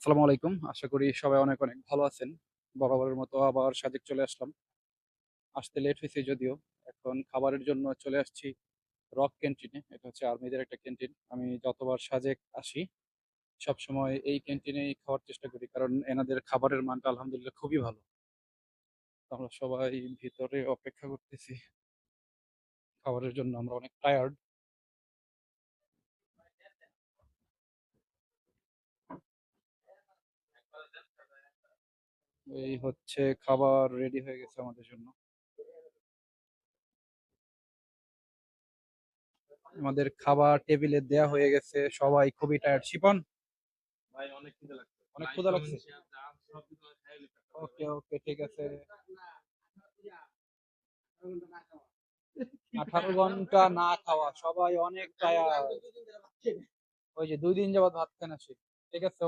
আসসালামু আলাইকুম। আশা করি সবাই অনেক অনেক ভালো আছেন। বরাবরের মতো আবার সাজেক চলে আসলাম। আসতে লেট হয়েছে যদিও। এখন খাবারের জন্য চলে আসছি রক ক্যান্টিনে। এটা হচ্ছে আর্মিদের একটা ক্যান্টিন। আমি যতবার সাজেক আসি সবসময় এই ক্যান্টিনেই খাওয়ার চেষ্টা করি, কারণ এনাদের খাবারের মানটা আলহামদুলিল্লাহ খুবই ভালো। তো আমরা সবাই ভিতরে অপেক্ষা করতেছি খাবারের জন্য। আমরা অনেক টায়ার্ড। এই হচ্ছে খাবার রেডি হয়ে গেছে আমাদের জন্য। আমাদের খাবার টেবিলে দেয়া হয়ে গেছে, সবাই খুবই টায়ার্ড। শিপন, অনেক ক্ষুধা লাগছে। ওকে ওকে, ঠিক আছে। 18 ঘন্টা না খাওয়া, সবাই অনেক টায়ার্ড। ওই যে 2 দিন যাবত ভাত খায় না সে। ঠিক আছে।